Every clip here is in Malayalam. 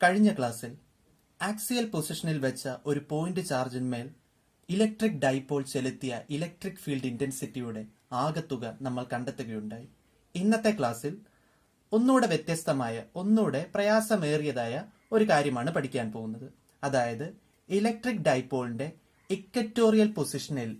കഴിഞ്ഞ ക്ലാസ്സിൽ ആക്സിയൽ പൊസിഷനിൽ വെച്ച ഒരു പോയിന്റ് ചാർജിന്മേൽ ഇലക്ട്രിക് ഡൈപോൾ ചെലുത്തിയ ഇലക്ട്രിക് ഫീൽഡ് ഇന്റൻസിറ്റിയുടെ ആകെത്തുക നമ്മൾ കണ്ടെത്തുകയുണ്ടായി. ഇന്നത്തെ ക്ലാസ്സിൽ ഒന്നുകൂടെ വ്യത്യസ്തമായ, ഒന്നുകൂടെ പ്രയാസമേറിയതായ ഒരു കാര്യമാണ് പഠിക്കാൻ പോകുന്നത്. അതായത് ഇലക്ട്രിക് ഡൈപോളിന്റെ ഇക്വറ്റോറിയൽ പൊസിഷനിൽ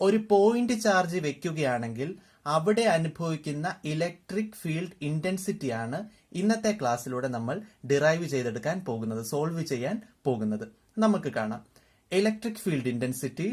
ഒരു പോയിന്റ് ചാർജ് വെക്കുകയാണെങ്കിൽ അവിടെ അനുഭവിക്കുന്ന ഇലക്ട്രിക് ഫീൽഡ് ഇന്റൻസിറ്റിയാണ് ഇന്നത്തെ ക്ലാസ്സിലൂടെ നമ്മൾ ഡിറൈവ് ചെയ്തെടുക്കാൻ പോകുന്നത്, സോൾവ് ചെയ്യാൻ പോകുന്നത്. നമുക്ക് കാണാം. Electric field intensity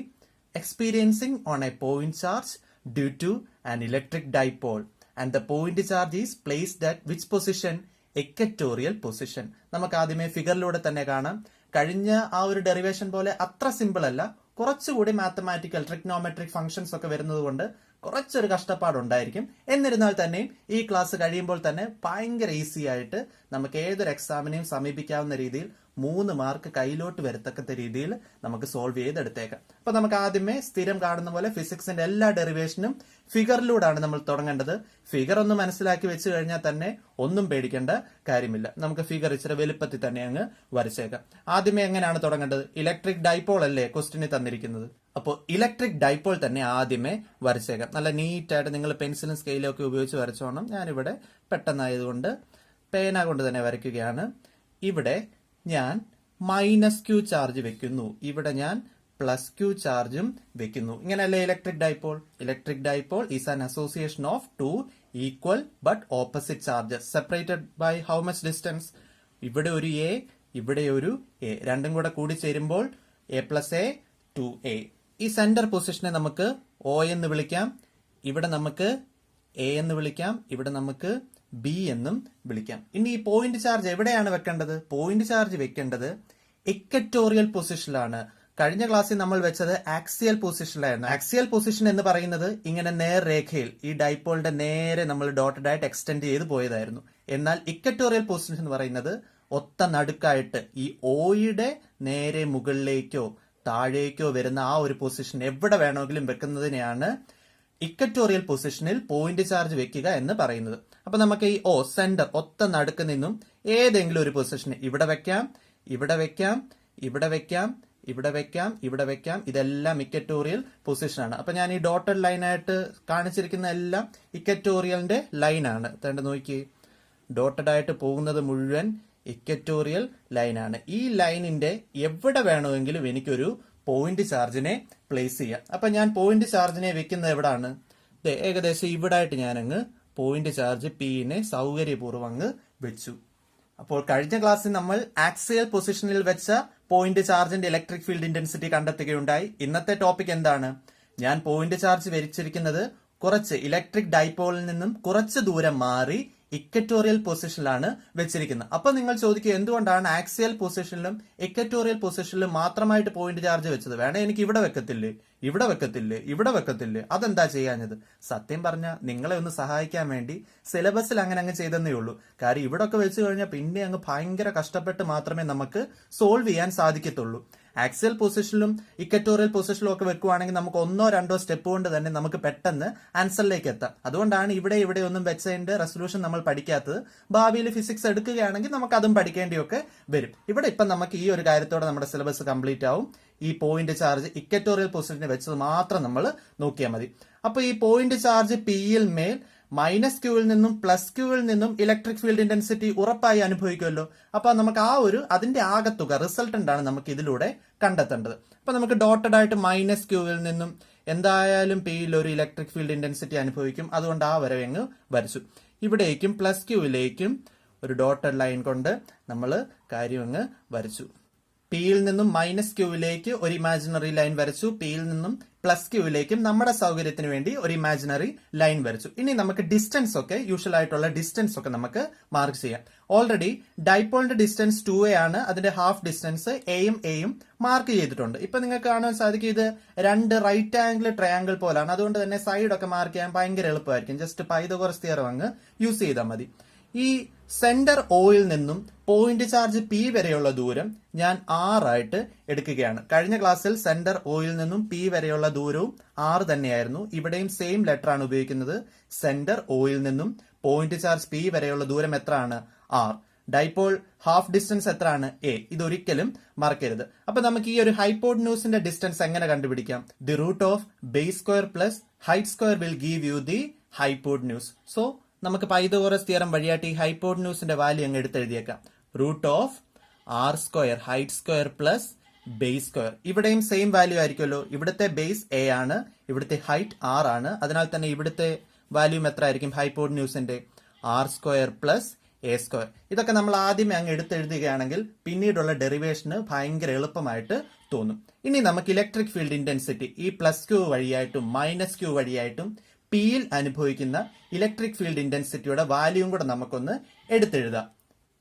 experiencing on a point charge due to an electric dipole and the point charge is placed at which position? Equatorial position. നമുക്ക് ആദ്യമേ ഫിഗറിലൂടെ തന്നെ കാണാം. കഴിഞ്ഞ ആ ഒരു ഡെറിവേഷൻ പോലെ അത്ര സിമ്പിൾ അല്ല, കുറച്ചുകൂടി മാത്തമാറ്റിക്കൽ ട്രിഗ്നോമെട്രിക് ഫംഗ്ഷൻസ് ഒക്കെ വരുന്നത് കൊണ്ട് കുറച്ചൊരു കഷ്ടപ്പാടുണ്ടായിരിക്കും. എന്നിരുന്നാൽ തന്നെയും ഈ ക്ലാസ് കഴിയുമ്പോൾ തന്നെ ഭയങ്കര ഈസി ആയിട്ട് നമുക്ക് ഏതൊരു എക്സാമിനെയും സമീപിക്കാവുന്ന രീതിയിൽ 3 മാർക്ക് കയ്യിലോട്ട് വരത്തക്കത്ത രീതിയിൽ നമുക്ക് സോൾവ് ചെയ്തെടുത്തേക്കാം. അപ്പൊ നമുക്ക് ആദ്യമേ സ്ഥിരം കാണുന്ന പോലെ ഫിസിക്സിന്റെ എല്ലാ ഡെറിവേഷനും ഫിഗറിലൂടെയാണ് നമ്മൾ തുടങ്ങേണ്ടത്. ഫിഗർ ഒന്ന് മനസ്സിലാക്കി വെച്ച് കഴിഞ്ഞാൽ തന്നെ ഒന്നും പേടിക്കേണ്ട കാര്യമില്ല. നമുക്ക് ഫിഗർ ഇച്ചിരി വലുപ്പത്തിൽ തന്നെ അങ്ങ് വരച്ചേക്കാം. ആദ്യമേ എങ്ങനെയാണ് തുടങ്ങേണ്ടത്? ഇലക്ട്രിക് ഡൈപോൾ അല്ലേ ക്വസ്റ്റിന് തന്നിരിക്കുന്നത്. അപ്പോൾ ഇലക്ട്രിക് ഡൈപോൾ തന്നെ ആദ്യമേ വരച്ചേക്കാം. നല്ല നീറ്റായിട്ട് നിങ്ങൾ പെൻസിലും സ്കെയിലും ഒക്കെ ഉപയോഗിച്ച് വരച്ചോണം. ഞാനിവിടെ പെട്ടെന്നായതുകൊണ്ട് പേന കൊണ്ട് തന്നെ വരയ്ക്കുകയാണ്. ഇവിടെ ഞാൻ -q ചാർജ് വെക്കുന്നു, ഇവിടെ ഞാൻ +q ചാർജും വെക്കുന്നു. ഇങ്ങനെയല്ലേ electric dipole? Electric dipole is an association of 2 equal but opposite charges separated by how much distance? ഇവിടെ ഒരു എ, ഇവിടെ ഒരു എ, രണ്ടും കൂടെ കൂടി ചേരുമ്പോൾ a+a 2a. ഈ സെന്റർ പൊസിഷനെ നമുക്ക് O എന്ന് വിളിക്കാം, ഇവിടെ നമുക്ക് A എന്ന് വിളിക്കാം, ഇവിടെ നമുക്ക് B എന്നും വിളിക്കാം. ഇനി ഈ പോയിന്റ് ചാർജ് എവിടെയാണ് വെക്കേണ്ടത്? പോയിന്റ് ചാർജ് വെക്കേണ്ടത് ഇക്വറ്റോറിയൽ പൊസിഷനിലാണ്. കഴിഞ്ഞ ക്ലാസ്സിൽ നമ്മൾ വെച്ചത് ആക്സിയൽ പൊസിഷനിലായിരുന്നു. ആക്സിയൽ പൊസിഷൻ എന്ന് പറയുന്നത് ഇങ്ങനെ നേർരേഖയിൽ ഈ ഡൈപോളിന്റെ നേരെ നമ്മൾ ഡോട്ടഡ് ആയിട്ട് എക്സ്റ്റെൻഡ് ചെയ്ത് പോയതായിരുന്നു. എന്നാൽ ഇക്വറ്റോറിയൽ പൊസിഷൻ എന്ന് പറയുന്നത് ഒത്ത നടുക്കായിട്ട് ഈ ഓയുടെ നേരെ മുകളിലേക്കോ താഴേക്കോ വരുന്ന ആ ഒരു പൊസിഷൻ എവിടെ വേണമെങ്കിലും വെക്കുന്നതിനെയാണ് ഇക്വറ്റോറിയൽ പൊസിഷനിൽ പോയിന്റ് ചാർജ് വെക്കുക എന്ന് പറയുന്നത്. അപ്പൊ നമുക്ക് ഈ സെന്റർ ഒത്ത നടുക്ക് നിന്നും ഏതെങ്കിലും ഒരു പൊസിഷൻ ഇവിടെ വെക്കാം, ഇവിടെ വെക്കാം, ഇവിടെ വെക്കാം, ഇവിടെ വെക്കാം, ഇവിടെ വെക്കാം. ഇതെല്ലാം ഇക്വറ്റോറിയൽ പൊസിഷനാണ്. അപ്പൊ ഞാൻ ഈ ഡോട്ടഡ് ലൈനായിട്ട് കാണിച്ചിരിക്കുന്ന എല്ലാം ഇക്വറ്റോറിയലിന്റെ ലൈനാണ്. നോക്കി, ഡോട്ടഡ് ആയിട്ട് പോകുന്നത് മുഴുവൻ ഇക്വറ്റോറിയൽ ലൈനാണ്. ഈ ലൈനിന്റെ എവിടെ വേണമെങ്കിലും എനിക്കൊരു പോയിന്റ് ചാർജിനെ പ്ലേസ് ചെയ്യാം. അപ്പൊ ഞാൻ പോയിന്റ് ചാർജിനെ വെക്കുന്നത് എവിടാണ്? ഏകദേശം ഇവിടെ ആയിട്ട് ഞാനങ്ങ് പോയിന്റ് ചാർജ് P-നെ സൗകര്യപൂർവ്വം അങ്ങ് വെച്ചു. അപ്പോൾ കഴിഞ്ഞ ക്ലാസ്സിൽ നമ്മൾ ആക്സിയൽ പൊസിഷനിൽ വെച്ച പോയിന്റ് ചാർജിന്റെ ഇലക്ട്രിക് ഫീൽഡ് ഇന്റൻസിറ്റി കണ്ടെത്തുകയുണ്ടായി. ഇന്നത്തെ ടോപ്പിക് എന്താണ്? ഞാൻ പോയിന്റ് ചാർജ് വരച്ചിരിക്കുന്നത് കുറച്ച് ഇലക്ട്രിക് ഡൈപോളിൽ നിന്നും കുറച്ച് ദൂരം മാറി ഇക്വറ്റോറിയൽ പൊസിഷനിലാണ് വെച്ചിരിക്കുന്നത്. അപ്പൊ നിങ്ങൾ ചോദിക്കുക, എന്തുകൊണ്ടാണ് ആക്സിയൽ പൊസിഷനിലും ഇക്വറ്റോറിയൽ പൊസിഷനിലും മാത്രമായിട്ട് പോയിന്റ് ചാർജ് വെച്ചത്? വേണേ എനിക്ക് ഇവിടെ വെക്കത്തില്ലേ, ഇവിടെ വെക്കത്തില്ലേ, ഇവിടെ വെക്കത്തില്ലേ? അതെന്താ ചെയ്യാഞ്ഞത്? സത്യം പറഞ്ഞാൽ നിങ്ങളെ ഒന്ന് സഹായിക്കാൻ വേണ്ടി സിലബസിൽ അങ്ങ് ചെയ്തെന്നേ ഉള്ളൂ. കാര്യം ഇവിടെ ഒക്കെ വെച്ച് കഴിഞ്ഞാൽ പിന്നെ അങ്ങ് ഭയങ്കര കഷ്ടപ്പെട്ട് മാത്രമേ നമുക്ക് സോൾവ് ചെയ്യാൻ സാധിക്കത്തുള്ളൂ. ആക്സിയൽ പൊസിഷനിലും ഇക്വറ്റോറിയൽ പൊസിഷനിലും ഒക്കെ വെക്കുവാണെങ്കിൽ നമുക്ക് 1-2 സ്റ്റെപ്പ് കൊണ്ട് തന്നെ നമുക്ക് പെട്ടെന്ന് ആൻസറിലേക്ക് എത്താം. അതുകൊണ്ടാണ് ഇവിടെ ഒന്നും വെച്ചതിന്റെ റെസൊല്യൂഷൻ നമ്മൾ പഠിക്കാത്തത്. ഭാവിയിൽ ഫിസിക്സ് എടുക്കുകയാണെങ്കിൽ നമുക്ക് അതും പഠിക്കേണ്ടിയൊക്കെ വരും. ഇവിടെ ഇപ്പം നമുക്ക് ഈ ഒരു കാര്യത്തോടെ നമ്മുടെ സിലബസ് കംപ്ലീറ്റ് ആവും. ഈ പോയിന്റ് ചാർജ് ഇക്വറ്റോറിയൽ പൊസിഷനിൽ വെച്ചത് മാത്രം നമ്മൾ നോക്കിയാൽ മതി. അപ്പൊ ഈ പോയിന്റ് ചാർജ് P-യിൽ മേൽ -q-ൽ നിന്നും +q-ൽ നിന്നും ഇലക്ട്രിക് ഫീൽഡ് ഇന്റൻസിറ്റി ഉറപ്പായി അനുഭവിക്കുമല്ലോ. അപ്പൊ നമുക്ക് അതിന്റെ ആകെത്തുക റിസൾട്ടന്റ് ആണ് നമുക്ക് ഇതിലൂടെ കണ്ടെത്തേണ്ടത്. അപ്പൊ നമുക്ക് ഡോട്ടഡ് ആയിട്ട് -q-ൽ നിന്നും എന്തായാലും P-യിൽ ഒരു ഇലക്ട്രിക് ഫീൽഡ് ഇന്റൻസിറ്റി അനുഭവിക്കും. അതുകൊണ്ട് ആ വരവ് അങ്ങ് വരച്ചു. ഇവിടേക്കും +q-ലേക്കും ഒരു ഡോട്ടഡ് ലൈൻ കൊണ്ട് നമ്മൾ കാര്യം അങ്ങ് വരച്ചു. P-യിൽ നിന്നും -q-ലേക്ക് ഒരു ഇമാജിനറി ലൈൻ വരച്ചു. P-യിൽ നിന്നും +q-ലേക്കും നമ്മുടെ സൗകര്യത്തിന് വേണ്ടി ഒരു ഇമാജിനറി ലൈൻ വരച്ചു. ഇനി നമുക്ക് ഡിസ്റ്റൻസ് ഒക്കെ, യൂഷ്വൽ ആയിട്ടുള്ള ഡിസ്റ്റൻസ് ഒക്കെ നമുക്ക് മാർക്ക് ചെയ്യാം. ഓൾറെഡി ഡൈപോളിന്റെ ഡിസ്റ്റൻസ് 2a ആണ്. അതിന്റെ ഹാഫ് ഡിസ്റ്റൻസ് എയും മാർക്ക് ചെയ്തിട്ടുണ്ട്. ഇപ്പൊ നിങ്ങൾക്ക് കാണാൻ സാധിക്കും ഇത് 2 റൈറ്റ് ആംഗിൾ ട്രയാംഗിൾ പോലാണ്. അതുകൊണ്ട് തന്നെ സൈഡ് ഒക്കെ മാർക്ക് ചെയ്യാൻ ഭയങ്കര എളുപ്പമായിരിക്കും. ജസ്റ്റ് പൈതഗോറസ് തിയറം അങ്ങ് യൂസ് ചെയ്താൽ മതി. ഈ സെന്റർ Oയിൽ നിന്നും പോയിന്റ് ചാർജ് P വരെയുള്ള ദൂരം ഞാൻ R ആയിട്ട് എടുക്കുകയാണ്. കഴിഞ്ഞ ക്ലാസ്സിൽ സെന്റർ Oയിൽ നിന്നും P വരെയുള്ള ദൂരവും R തന്നെയായിരുന്നു. ഇവിടെയും സെയിം ലെറ്റർ ആണ് ഉപയോഗിക്കുന്നത്. സെന്റർ Oയിൽ നിന്നും പോയിന്റ് ചാർജ് പി വരെയുള്ള ദൂരം എത്രയാണ്? ആർ. ഡൈപോൾ ഹാഫ് ഡിസ്റ്റൻസ് എത്രയാണ്? എ. ഇതൊരിക്കലും മറക്കരുത്. അപ്പൊ നമുക്ക് ഈ ഒരു ഹൈപ്പോട്ന്യൂസിന്റെ ഡിസ്റ്റൻസ് എങ്ങനെ കണ്ടുപിടിക്കാം? The root of base square plus height square will give you the hypotenuse. So നമുക്ക് പൈതഗോറസ് തിയറം വഴിയായിട്ട് ഈ ഹൈപ്പോട്ന്യൂസിന്റെ വാല്യൂ അങ്ങ് എടുത്തെഴുതിയേക്കാം. Root of R square height square plus base square. ഇവിടെയും സെയിം വാല്യൂ ആയിരിക്കുമല്ലോ. ഇവിടുത്തെ ബേസ് എ ആണ്, ഇവിടുത്തെ ഹൈറ്റ് ആർ ആണ്. അതിനാൽ തന്നെ ഇവിടുത്തെ വാല്യൂ എത്ര ആയിരിക്കും ഹൈപ്പോട്ന്യൂസിന്റെ? R square plus A square. ഇതൊക്കെ നമ്മൾ ആദ്യമേ അങ്ങ് എടുത്തെഴുതുകയാണെങ്കിൽ പിന്നീടുള്ള ഡെറിവേഷന് ഭയങ്കര എളുപ്പമായിട്ട് തോന്നും. ഇനി നമുക്ക് ഇലക്ട്രിക് ഫീൽഡ് ഇന്റൻസിറ്റി ഈ പ്ലസ് ക്യൂ വഴിയായിട്ടും മൈനസ് ക്യൂ വഴിയായിട്ടും പിയിൽ അനുഭവിക്കുന്ന ഇലക്ട്രിക് ഫീൽഡ് ഇന്റൻസിറ്റിയുടെ വാല്യൂയും കൂടെ നമുക്കൊന്ന് എടുത്തെഴുതാം.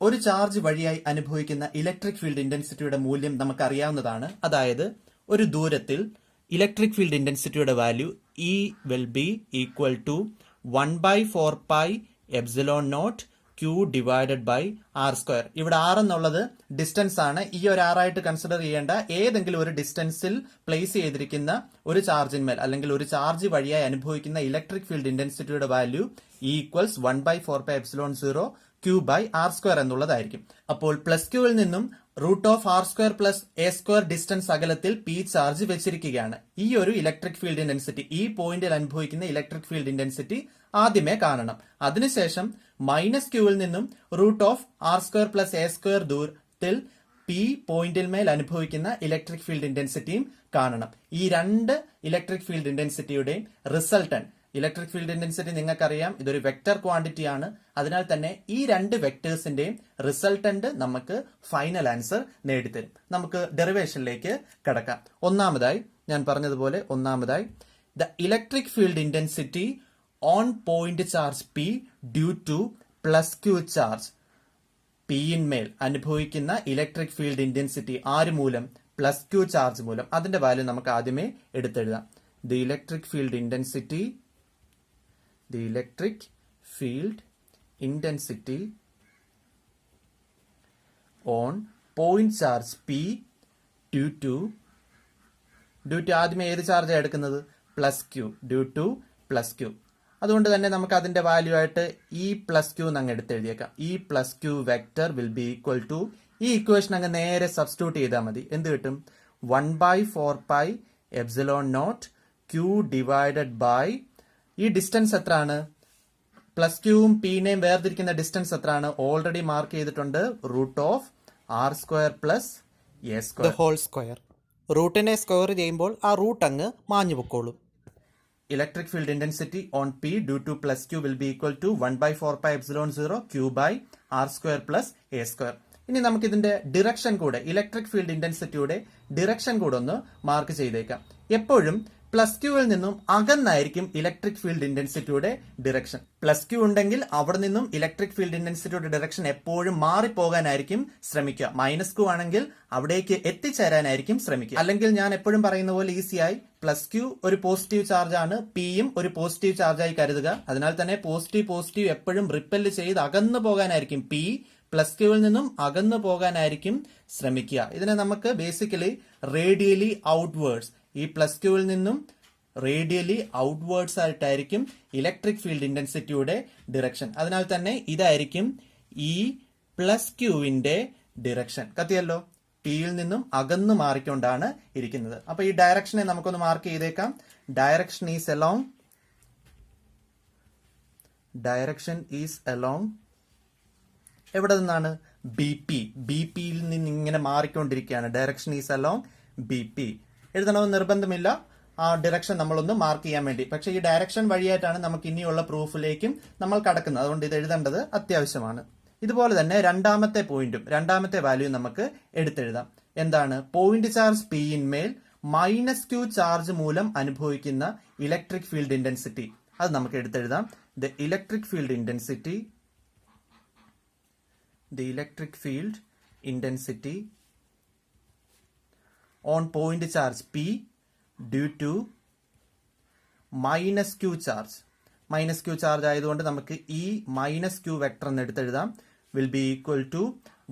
ഒരു ചാർജ് വഴിയായി അനുഭവിക്കുന്ന ഇലക്ട്രിക് ഫീൽഡ് ഇന്റൻസിറ്റിയുടെ മൂല്യം നമുക്കറിയാവുന്നതാണ്. അതായത് ഒരു ദൂരത്തിൽ ഇലക്ട്രിക് ഫീൽഡ് ഇന്റൻസിറ്റിയുടെ value E will be equal to 1/4π epsilon naught Q divided by R square. ഇവിടെ ആർ എന്നുള്ളത് ഡിസ്റ്റൻസ് ആണ്. ഈ ഒരു ആറായിട്ട് കൺസിഡർ ചെയ്യേണ്ട ഏതെങ്കിലും ഒരു ഡിസ്റ്റൻസിൽ പ്ലേസ് ചെയ്തിരിക്കുന്ന ഒരു ചാർജിന്മേൽ അല്ലെങ്കിൽ ഒരു ചാർജ് വഴിയായി അനുഭവിക്കുന്ന ഇലക്ട്രിക് ഫീൽഡ് ഇന്റൻസിറ്റിയുടെ value equals 1/4π epsilon 0 Q by R square എന്നുള്ളതായിരിക്കും. അപ്പോൾ പ്ലസ് ക്യൂവിൽ നിന്നും root of R square plus A square distance അകലത്തിൽ പി ചാർജ് വെച്ചിരിക്കുകയാണ്. ഈ ഒരു ഇലക്ട്രിക് ഫീൽഡ് ഇന്റൻസിറ്റി ഈ പോയിന്റിൽ അനുഭവിക്കുന്ന ഇലക്ട്രിക് ഫീൽഡ് ഇന്റൻസിറ്റി ആദ്യമേ കാണണം. അതിനുശേഷം മൈനസ് ക്യൂവിൽ നിന്നും root of R square plus A square ദൂരത്തിൽ പി പോയിന്റിൽ മേൽ അനുഭവിക്കുന്ന ഇലക്ട്രിക് ഫീൽഡ് ഇന്റൻസിറ്റിയും കാണണം. ഈ രണ്ട് ഇലക്ട്രിക് ഫീൽഡ് ഇന്റൻസിറ്റിയുടെയും റിസൾട്ടന്റ് ഇലക്ട്രിക് ഫീൽഡ് ഇന്റൻസിറ്റി നിങ്ങൾക്കറിയാം, ഇതൊരു വെക്ടർ ക്വാണ്ടിറ്റി ആണ്. അതിനാൽ തന്നെ ഈ രണ്ട് വെക്ടേഴ്സിന്റെയും റിസൾട്ടന്റ് നമുക്ക് ഫൈനൽ ആൻസർ നേടിത്തരും. നമുക്ക് ഡെറിവേഷനിലേക്ക് കടക്കാം. ഒന്നാമതായി ഞാൻ പറഞ്ഞതുപോലെ the electric field intensity on point charge P due to plus Q charge പിയിന്മേൽ അനുഭവിക്കുന്ന ഇലക്ട്രിക് ഫീൽഡ് ഇന്റൻസിറ്റി ആര് മൂലം? പ്ലസ് ക്യൂ ചാർജ് മൂലം. അതിന്റെ വാല്യൂ നമുക്ക് ആദ്യമേ എടുത്തെഴുതാം. The electric field intensity on point charge P due to ആദ്യമേ ഏത് ചാർജ് എടുക്കുന്നത്? Plus Q. Due to plus Q. അതുകൊണ്ട് തന്നെ നമുക്ക് അതിന്റെ വാല്യൂ ആയിട്ട് ഈ പ്ലസ് ക്യൂ അങ്ങ് എടുത്തെഴുതിയേക്കാം. ഈ plus Q vector will be equal to ഈ ഇക്വേഷൻ അങ്ങ് നേരെ സബ്സ്റ്റിറ്റ്യൂട്ട് ചെയ്താൽ മതി. എന്ത് കിട്ടും? 1/4π epsilon naught Q divided by ഈ ഡിസ്റ്റൻസ് എത്രയാണ്? പ്ലസ് ക്യൂവും പിന്നെയും വേർതിരിക്കുന്ന ഡിസ്റ്റൻസ് എത്രയാണ്? ഓൾറെഡി മാർക്ക് ചെയ്തിട്ടുണ്ട്. Root of R square plus A square whole square. റൂട്ടിനെ സ്ക്വയർ ചെയ്യുമ്പോൾ ആ റൂട്ട് അങ്ങ് മാഞ്ഞു പൊക്കോളും. Electric field intensity on P due to plus Q will be equal to 1/4π epsilon 0 Q by R square plus A square. ഇനി നമുക്ക് ഇതിന്റെ ഡിറക്ഷൻ കൂടെ ഇലക്ട്രിക് ഫീൽഡ് ഇന്റൻസിറ്റിയുടെ ഡിറക്ഷൻ കൂടെ ഒന്ന് മാർക്ക് ചെയ്തേക്കാം. എപ്പോഴും പ്ലസ് ക്യൂവിൽ നിന്നും അകന്നായിരിക്കും ഇലക്ട്രിക് ഫീൽഡ് ഇന്റൻസിറ്റിയുടെ ഡിറക്ഷൻ. പ്ലസ് ക്യൂ ഉണ്ടെങ്കിൽ അവിടെ നിന്നും ഇലക്ട്രിക് ഫീൽഡ് ഇന്റൻസിറ്റിയുടെ ഡിറക്ഷൻ എപ്പോഴും മാറിപ്പോകാനായിരിക്കും ശ്രമിക്കുക. മൈനസ് ക്യൂ ആണെങ്കിൽ അവിടേക്ക് എത്തിച്ചേരാനായിരിക്കും ശ്രമിക്കുക. അല്ലെങ്കിൽ ഞാൻ എപ്പോഴും പറയുന്ന പോലെ ഈസിയായി പ്ലസ് ക്യൂ ഒരു പോസിറ്റീവ് ചാർജ് ആണ്, പിയും ഒരു പോസിറ്റീവ് ചാർജായി കരുതുക. അതിനാൽ തന്നെ പോസിറ്റീവ് എപ്പോഴും റിപ്പല് ചെയ്ത് അകന്നു പോകാനായിരിക്കും പി പ്ലസ് ക്യൂവിൽ നിന്നും അകന്നു പോകാനായിരിക്കും ശ്രമിക്കുക. ഇതിനെ നമുക്ക് ബേസിക്കലി റേഡിയലി ഔട്ട്വേർഡ്സ്, ഈ പ്ലസ് ക്യൂവിൽ നിന്നും റേഡിയലി ഔട്ട്വേർഡ്സ് ആയിട്ടായിരിക്കും ഇലക്ട്രിക് ഫീൽഡ് ഇന്റൻസിറ്റിയുടെ ഡിറക്ഷൻ. അതിനാൽ തന്നെ ഇതായിരിക്കും ഈ പ്ലസ് ക്യൂവിന്റെ ഡിറക്ഷൻ. കത്തിയല്ലോ, പിയിൽ നിന്നും അകന്നു മാറിക്കൊണ്ടാണ് ഇരിക്കുന്നത്. അപ്പൊ ഈ ഡയറക്ഷനെ നമുക്കൊന്ന് മാർക്ക് ചെയ്തേക്കാം. ഡയറക്ഷൻ ഈസ് അലോങ് എവിടെ നിന്നാണ്? ബി പിയിൽ നിന്ന് ഇങ്ങനെ മാറിക്കൊണ്ടിരിക്കുകയാണ്. Direction is along B P. എഴുതണമെന്ന് നിർബന്ധമില്ല, ആ ഡയറക്ഷൻ നമ്മളൊന്ന് മാർക്ക് ചെയ്യാൻ വേണ്ടി. പക്ഷേ ഈ ഡയറക്ഷൻ വഴിയായിട്ടാണ് നമുക്ക് ഇനിയുള്ള പ്രൂഫിലേക്കും നമ്മൾ കടക്കുന്നത്. അതുകൊണ്ട് ഇത് എഴുതേണ്ടത് അത്യാവശ്യമാണ്. ഇതുപോലെ തന്നെ രണ്ടാമത്തെ വാല്യൂ നമുക്ക് എടുത്തെഴുതാം. എന്താണ്? പോയിന്റ് ചാർജ് പിയിന്മേൽ മൈനസ് ക്യൂ ചാർജ് മൂലം അനുഭവിക്കുന്ന ഇലക്ട്രിക് ഫീൽഡ് ഇന്റൻസിറ്റി. അത് നമുക്ക് എടുത്തെഴുതാം. The electric field intensity on point charge P due to minus Q charge. Minus Q charge ആയതുകൊണ്ട് നമുക്ക് ഈ മൈനസ് ക്യൂ വെക്ടർ എന്ന് എടുത്തെഴുതാം. Will be equal to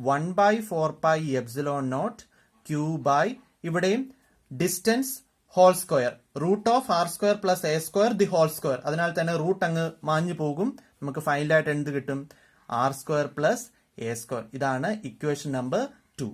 1/4π epsilon naught Q by ഇവിടെയും distance whole square root of R square plus A square the whole square. അതിനാൽ തന്നെ റൂട്ട് അങ്ങ് മാഞ്ഞു പോകും. നമുക്ക് ഫൈനലായിട്ട് എന്ത് കിട്ടും? R square plus A square. ഇതാണ് ഇക്വേഷൻ നമ്പർ 2.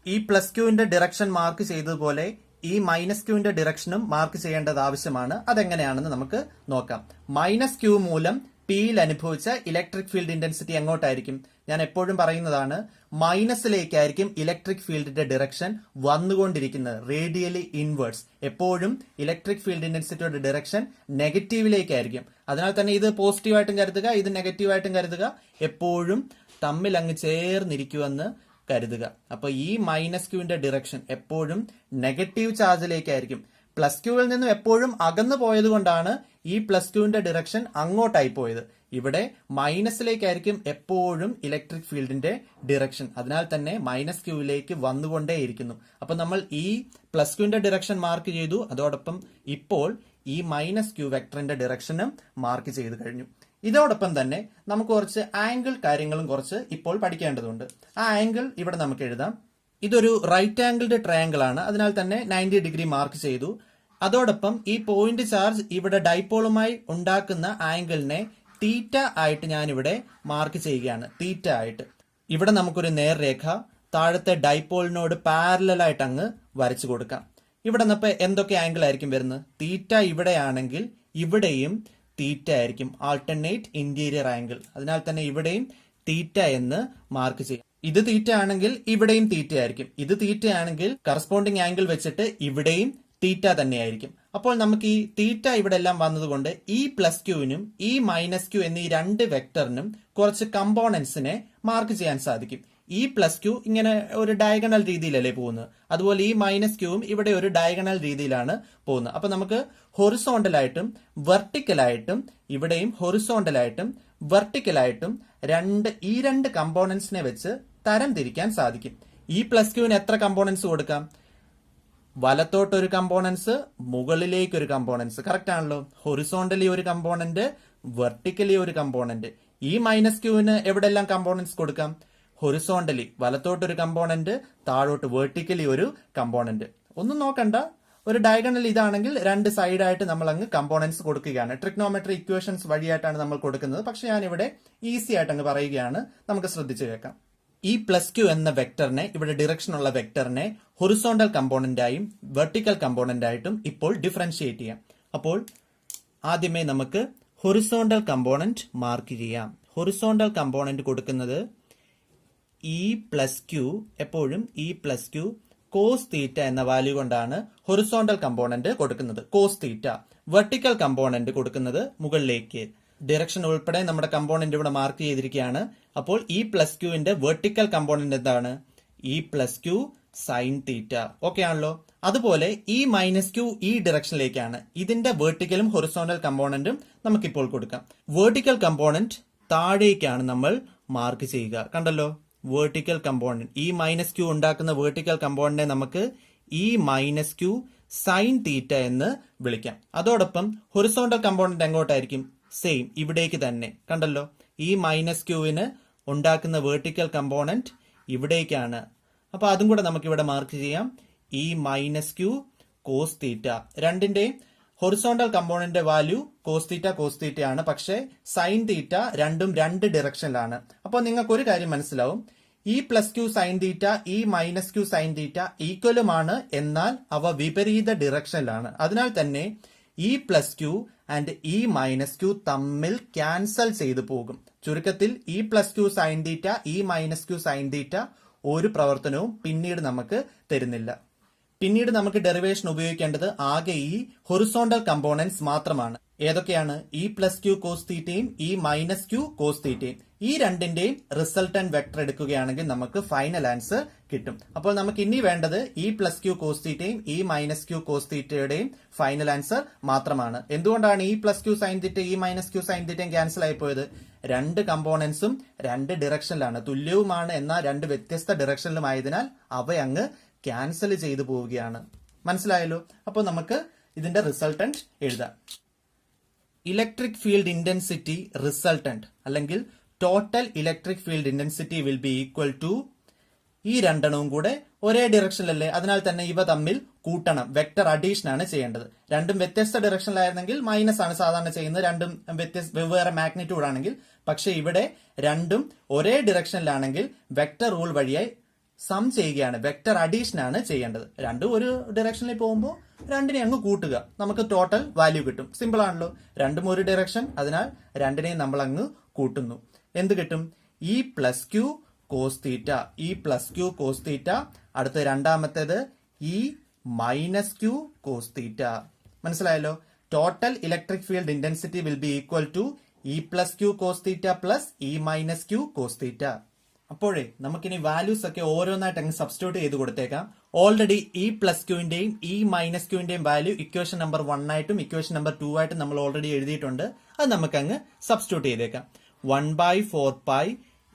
ഈ പ്ലസ് ക്യൂവിന്റെ ഡിറക്ഷൻ മാർക്ക് ചെയ്തതുപോലെ ഈ മൈനസ് ക്യൂവിന്റെ ഡിറക്ഷനും മാർക്ക് ചെയ്യേണ്ടത് ആവശ്യമാണ്. അതെങ്ങനെയാണെന്ന് നമുക്ക് നോക്കാം. മൈനസ് ക്യൂ മൂലം പിയിൽ അനുഭവിച്ച ഇലക്ട്രിക് ഫീൽഡ് ഇന്റൻസിറ്റി എങ്ങോട്ടായിരിക്കും? ഞാൻ എപ്പോഴും പറയുന്നതാണ്, മൈനസിലേക്കായിരിക്കും ഇലക്ട്രിക് ഫീൽഡിന്റെ ഡിറക്ഷൻ വന്നുകൊണ്ടിരിക്കുന്നത്, റേഡിയലി ഇൻവേർട്സ്. എപ്പോഴും ഇലക്ട്രിക് ഫീൽഡ് ഇന്റൻസിറ്റിയുടെ ഡിറക്ഷൻ നെഗറ്റീവിലേക്കായിരിക്കും. അതിനാൽ തന്നെ ഇത് പോസിറ്റീവായിട്ടും കരുതുക, ഇത് നെഗറ്റീവായിട്ടും കരുതുക. എപ്പോഴും തമ്മിൽ അങ്ങ് ചേർന്നിരിക്കുമെന്ന് കരുതുക. അപ്പൊ ഈ മൈനസ് ക്യൂവിന്റെ ഡിറക്ഷൻ എപ്പോഴും നെഗറ്റീവ് ചാർജിലേക്കായിരിക്കും. പ്ലസ് ക്യൂവിൽ നിന്നും എപ്പോഴും അകന്നു പോയത് കൊണ്ടാണ് ഈ പ്ലസ് ക്യൂവിന്റെ ഡിറക്ഷൻ അങ്ങോട്ടായി പോയത്. ഇവിടെ മൈനസിലേക്കായിരിക്കും എപ്പോഴും ഇലക്ട്രിക് ഫീൽഡിന്റെ ഡിറക്ഷൻ. അതിനാൽ തന്നെ മൈനസ് ക്യൂവിലേക്ക് വന്നുകൊണ്ടേയിരിക്കുന്നു. അപ്പൊ നമ്മൾ ഈ പ്ലസ് ക്യൂവിന്റെ ഡിറക്ഷൻ മാർക്ക് ചെയ്തു. അതോടൊപ്പം ഇപ്പോൾ ഈ മൈനസ് ക്യൂ വെക്ടറിന്റെ ഡിറക്ഷനും മാർക്ക് ചെയ്ത് കഴിഞ്ഞു. ഇതോടൊപ്പം തന്നെ നമുക്ക് കുറച്ച് ആംഗിൾ കാര്യങ്ങളും കുറച്ച് ഇപ്പോൾ പഠിക്കേണ്ടതുണ്ട്. ആ ആംഗിൾ ഇവിടെ നമുക്ക് എഴുതാം. ഇതൊരു റൈറ്റ് ആംഗിൾഡ് ട്രയാംഗിൾ ആണ്. അതിനാൽ തന്നെ 90 ഡിഗ്രി മാർക്ക് ചെയ്തു. അതോടൊപ്പം ഈ പോയിന്റ് ചാർജ് ഇവിടെ ഡൈപോളുമായി ഉണ്ടാക്കുന്ന ആംഗിളിനെ തീറ്റ ആയിട്ട് ഞാനിവിടെ മാർക്ക് ചെയ്യുകയാണ്. തീറ്റ ആയിട്ട് ഇവിടെ നമുക്കൊരു നേർരേഖ താഴത്തെ ഡൈപോളിനോട് പാരലലായിട്ട് അങ്ങ് വരച്ചു കൊടുക്കാം. ഇവിടെ നിന്ന് എന്തൊക്കെ ആംഗിൾ ആയിരിക്കും വരുന്നത്? തീറ്റ ഇവിടെയാണെങ്കിൽ ഇവിടെയും തീറ്റ ആയിരിക്കും, ആൾട്ടർനേറ്റ് ഇന്റീരിയർ ആംഗിൾ. അതിനാൽ തന്നെ ഇവിടെയും തീറ്റ എന്ന് മാർക്ക് ചെയ്യും. ഇത് തീറ്റ ആണെങ്കിൽ ഇവിടെയും തീറ്റ ആയിരിക്കും. ഇത് തീറ്റ ആണെങ്കിൽ കറസ്പോണ്ടിങ് ആംഗിൾ വെച്ചിട്ട് ഇവിടെയും തീറ്റ തന്നെയായിരിക്കും. അപ്പോൾ നമുക്ക് ഈ തീറ്റ ഇവിടെ എല്ലാം വന്നതുകൊണ്ട് ഈ പ്ലസ് ക്യൂവിനും ഈ മൈനസ് ക്യൂ എന്നീ രണ്ട് വെക്ടറിനും കുറച്ച് കമ്പോണൻസിനെ മാർക്ക് ചെയ്യാൻ സാധിക്കും. ഈ പ്ലസ് ക്യൂ ഇങ്ങനെ ഒരു ഡയഗണൽ രീതിയിലല്ലേ പോകുന്നത്, അതുപോലെ ഈ മൈനസ് ക്യൂവും ഇവിടെ ഒരു ഡയഗണൽ രീതിയിലാണ് പോകുന്നത്. അപ്പൊ നമുക്ക് ഹൊറിസോണ്ടലായിട്ടും വെർട്ടിക്കലായിട്ടും ഇവിടെയും ഹൊറിസോണ്ടലായിട്ടും വെർട്ടിക്കലായിട്ടും ഈ രണ്ട് കമ്പോണൻസിനെ വെച്ച് തരം തിരിക്കാൻ സാധിക്കും. ഈ പ്ലസ് ക്യൂവിന് എത്ര കമ്പോണൻസ് കൊടുക്കാം? വലത്തോട്ട് ഒരു കമ്പോണൻസ്, മുകളിലേക്ക് ഒരു കമ്പോണൻസ്. കറക്റ്റ് ആണല്ലോ. ഹൊറിസോണ്ടലി ഒരു കമ്പോണന്റ്, വെർട്ടിക്കലി ഒരു കമ്പോണന്റ്. ഈ മൈനസ് ക്യൂവിന് എവിടെല്ലാം കമ്പോണൻസ് കൊടുക്കാം? ഹൊറിസോണ്ടലി വലത്തോട്ടൊരു കമ്പോണന്റ്, താഴോട്ട് വെർട്ടിക്കലി ഒരു കമ്പോണന്റ്. ഒന്നും നോക്കണ്ട, ഒരു ഡയഗണൽ ഇതാണെങ്കിൽ രണ്ട് സൈഡായിട്ട് നമ്മൾ അങ്ങ് കമ്പോണൻസ് കൊടുക്കുകയാണ്. ട്രിഗ്നോമെട്രി ഇക്വേഷൻസ് വഴിയായിട്ടാണ് നമ്മൾ കൊടുക്കുന്നത്. പക്ഷെ ഞാനിവിടെ ഈസി ആയിട്ട് അങ്ങ് പറയുകയാണ്. നമുക്ക് ശ്രദ്ധിച്ചു കേൾക്കാം. ഈ പ്ലസ് ക്യൂ എന്ന വെക്ടറിനെ, ഇവിടെ ഡിറക്ഷൻ ഉള്ള വെക്ടറിനെ ഹൊറിസോണ്ടൽ കമ്പോണന്റായും വെർട്ടിക്കൽ കമ്പോണന്റായിട്ടും ഇപ്പോൾ ഡിഫറൻഷിയേറ്റ് ചെയ്യാം. അപ്പോൾ ആദ്യമേ നമുക്ക് ഹൊറിസോണ്ടൽ കമ്പോണന്റ് മാർക്ക് ചെയ്യാം. ഹൊറിസോണ്ടൽ കമ്പോണന്റ് കൊടുക്കുന്നത് ഇ പ്ലസ് ക്യൂ, എപ്പോഴും E plus Q cos theta എന്ന വാല്യൂ കൊണ്ടാണ് ഹൊറിസോണ്ടൽ കമ്പോണന്റ് കൊടുക്കുന്നത്, കോസ് തീറ്റ. വെർട്ടിക്കൽ കമ്പോണന്റ് കൊടുക്കുന്നത് മുകളിലേക്ക്. ഡിറക്ഷൻ ഉൾപ്പെടെ നമ്മുടെ കമ്പോണന്റ് ഇവിടെ മാർക്ക് ചെയ്തിരിക്കുകയാണ്. അപ്പോൾ ഇ പ്ലസ് ക്യൂവിന്റെ വെർട്ടിക്കൽ കമ്പോണന്റ് എന്താണ്? E plus Q sine theta. Okay ആണല്ലോ. അതുപോലെ ഈ മൈനസ് ക്യൂ ഈ ഡിറക്ഷനിലേക്കാണ്. ഇതിന്റെ വെർട്ടിക്കലും ഹൊറിസോണ്ടൽ കമ്പോണന്റും നമുക്കിപ്പോൾ കൊടുക്കാം. വെർട്ടിക്കൽ കമ്പോണന്റ് താഴേക്കാണ് നമ്മൾ മാർക്ക് ചെയ്യുക. കണ്ടല്ലോ, വെർട്ടിക്കൽ കമ്പോണന്റ്. ഈ മൈനസ് ക്യൂ ഉണ്ടാക്കുന്ന വെർട്ടിക്കൽ കമ്പോണന്റിനെ നമുക്ക് ഈ മൈനസ് ക്യൂ സൈൻ തീറ്റ എന്ന് വിളിക്കാം. അതോടൊപ്പം ഹൊറിസോണ്ടൽ കമ്പോണന്റ് എങ്ങോട്ടായിരിക്കും? സെയിം, ഇവിടേക്ക് തന്നെ. കണ്ടല്ലോ, ഈ മൈനസ് ക്യൂവിന് ഉണ്ടാക്കുന്ന വെർട്ടിക്കൽ കമ്പോണന്റ് ഇവിടേക്കാണ്. അപ്പൊ അതും കൂടെ നമുക്ക് ഇവിടെ മാർക്ക് ചെയ്യാം. ഈ മൈനസ് ക്യൂ കോസ് തീറ്റ. രണ്ടിന്റെയും horizontal component value cos theta ആണ്. പക്ഷേ സൈൻ തീറ്റ രണ്ടും രണ്ട് ഡിറക്ഷനിലാണ്. അപ്പോൾ നിങ്ങൾക്ക് ഒരു കാര്യം മനസ്സിലാവും, ഈ പ്ലസ് ക്യൂ സൈൻ തീറ്റ ഈ മൈനസ് ക്യൂ സൈൻ തീറ്റ ഈക്വലുമാണ്, എന്നാൽ അവ വിപരീത ഡിറക്ഷനിലാണ്. അതിനാൽ തന്നെ ഈ പ്ലസ് ക്യൂ ആൻഡ് ഈ മൈനസ് ക്യൂ തമ്മിൽ ക്യാൻസൽ ചെയ്തു പോകും. ചുരുക്കത്തിൽ ഈ പ്ലസ് ക്യൂ സൈൻ തീറ്റ ഈ മൈനസ് ക്യൂ സൈൻ തീറ്റ ഒരു പ്രവർത്തനവും പിന്നീട് നമുക്ക് തരുന്നില്ല. പിന്നീട് നമുക്ക് ഡെറിവേഷൻ ഉപയോഗിക്കേണ്ടത് ആകെ ഈ ഹൊറിസോണ്ടൽ കമ്പോണൻസ് മാത്രമാണ്. ഏതൊക്കെയാണ്? ഈ പ്ലസ് ക്യൂ കോസ് തീറ്റയും ഈ മൈനസ് ക്യൂ കോസ് തീറ്റയും. ഈ രണ്ടിന്റെയും റിസൾട്ടന്റ് വെക്ടർ എടുക്കുകയാണെങ്കിൽ നമുക്ക് ഫൈനൽ ആൻസർ കിട്ടും. അപ്പോൾ നമുക്ക് ഇനി വേണ്ടത് ഈ പ്ലസ് ക്യൂ കോസ് തീറ്റയും ഈ മൈനസ് ക്യൂ കോസ് തീറ്റയുടെയും ഫൈനൽ ആൻസർ മാത്രമാണ്. എന്തുകൊണ്ടാണ് ഈ പ്ലസ് ക്യൂ സൈൻ തീറ്റ ഈ മൈനസ് ക്യൂ സൈൻ തീറ്റയും ക്യാൻസൽ ആയി പോയത്? രണ്ട് കമ്പോണൻസും രണ്ട് ഡിറക്ഷനിലാണ്, തുല്യവുമാണ്, എന്നാൽ രണ്ട് വ്യത്യസ്ത ഡിറക്ഷനിലുമായതിനാൽ അവയങ്ങ് ക്യാൻസൽ ചെയ്തു പോവുകയാണ്. മനസ്സിലായല്ലോ? അപ്പോൾ നമുക്ക് ഇതിന്റെ റിസൾട്ടന്റ് എഴുതാം. ഇലക്ട്രിക് ഫീൽഡ് ഇന്റൻസിറ്റി റിസൾട്ടന്റ് അല്ലെങ്കിൽ total electric field intensity will be equal to ഈ രണ്ടെണ്ണവും കൂടെ ഒരേ ഡിറക്ഷനിലല്ലേ, അതിനാൽ തന്നെ ഇവ തമ്മിൽ കൂട്ടണം. വെക്ടർ അഡീഷൻ ആണ് ചെയ്യേണ്ടത്. രണ്ടും വ്യത്യസ്ത ഡിറക്ഷനിലായിരുന്നെങ്കിൽ മൈനസ് ആണ് സാധാരണ ചെയ്യുന്നത്, രണ്ടും വെവ്വേറെ മാഗ്നിറ്റ്യൂഡ് ആണെങ്കിൽ. പക്ഷെ ഇവിടെ രണ്ടും ഒരേ ഡിറക്ഷനിലാണെങ്കിൽ വെക്ടർ റൂൾ വഴിയായി സം ചെയ്യുകയാണ്, വെക്ടർ അഡീഷൻ ആണ് ചെയ്യേണ്ടത്. രണ്ടും ഒരു ഡിറക്ഷനിൽ പോകുമ്പോൾ രണ്ടിനെ അങ്ങ് കൂട്ടുക, നമുക്ക് ടോട്ടൽ വാല്യൂ കിട്ടും. സിമ്പിൾ ആണല്ലോ. രണ്ടും ഒരു ഡിറക്ഷൻ, അതിനാൽ രണ്ടിനെയും നമ്മൾ അങ്ങ് കൂട്ടുന്നു. എന്ത് കിട്ടും? E plus Q cos theta. E plus Q cos theta. അടുത്ത രണ്ടാമത്തേത് E minus Q cos theta. മനസ്സിലായല്ലോ? Total electric field intensity will be equal to E plus Q cos theta plus E minus Q cos theta. അപ്പോഴേ നമുക്കിനി വാല്യൂസ് ഒക്കെ ഓരോന്നായിട്ട് അങ്ങ് സബ്സ്റ്റിറ്റ്യൂട്ട് ചെയ്ത് കൊടുത്തേക്കാം. ഓൾറെഡി ഇ പ്ലസ് ക്യൂവിന്റെയും ഇ മൈനസ് ക്യൂവിന്റെയും വാല്യൂ ഇക്വേഷൻ നമ്പർ 1 ആയിട്ടും ഇക്വേഷൻ നമ്പർ 2 ആയിട്ടും നമ്മൾ ഓൾറെഡി എഴുതിയിട്ടുണ്ട്. അത് നമുക്ക് അങ്ങ് സബ്സ്റ്റിറ്റ്യൂട്ട് ചെയ്തേക്കാം. 1/4π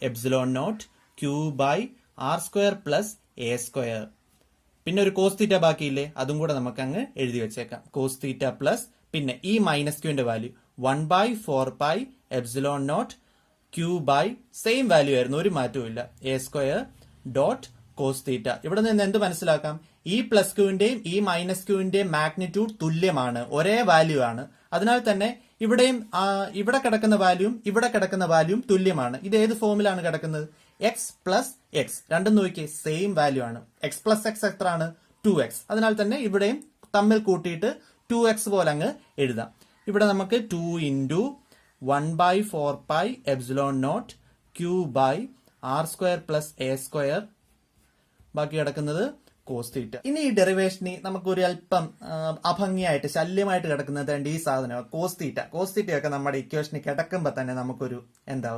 epsilon naught Q by R square plus A square. പിന്നെ ഒരു കോസ് തീറ്റ ബാക്കിയില്ലേ, അതും കൂടെ നമുക്ക് അങ്ങ് എഴുതി വെച്ചേക്കാം. കോസ് തീറ്റ പ്ലസ് പിന്നെ ഇ മൈനസ് ക്യൂവിന്റെ value 1/4π epsilon naught Q by same value ആയിരുന്നു, ഒരു മാറ്റവും ഇല്ല, A square dot cos theta. ഇവിടെ നിന്ന് എന്ത് മനസ്സിലാക്കാം? ഇ പ്ലസ് ക്യൂവിന്റെയും ഇ മൈനസ് ക്യൂവിന്റെയും മാഗ്നിറ്റ്യൂഡ് തുല്യമാണ്, ഒരേ വാല്യൂ ആണ്. അതിനാൽ തന്നെ ഇവിടെയും ഇവിടെ കിടക്കുന്ന വാല്യൂം ഇവിടെ കിടക്കുന്ന വാല്യൂം തുല്യമാണ്. ഇത് ഏത് ഫോമിലാണ് കിടക്കുന്നത്? X plus X. രണ്ടും നോക്കിയേ, സെയിം വാല്യൂ ആണ്. എക്സ് പ്ലസ് എക്സ് എത്രയാണ്? 2x. അതിനാൽ തന്നെ ഇവിടെയും തമ്മിൽ കൂട്ടിയിട്ട് 2x പോലെ അങ്ങ് എഴുതാം. ഇവിടെ നമുക്ക് 2 into 1/4π epsilon naught Q by R square plus A square, ബാക്കി കിടക്കുന്നത് കോസ് തീറ്റ. ഇനി ഈ ഡെറിവേഷനി നമുക്ക് ഒരു അല്പം അഭംഗിയായിട്ട് ശല്യമായിട്ട് കിടക്കുന്നത് ഈ സാധനം കോസ് തീറ്റ. കോസ് തീറ്റയൊക്കെ നമ്മുടെ ഇക്വേഷനിൽ കിടക്കുമ്പോൾ തന്നെ നമുക്കൊരു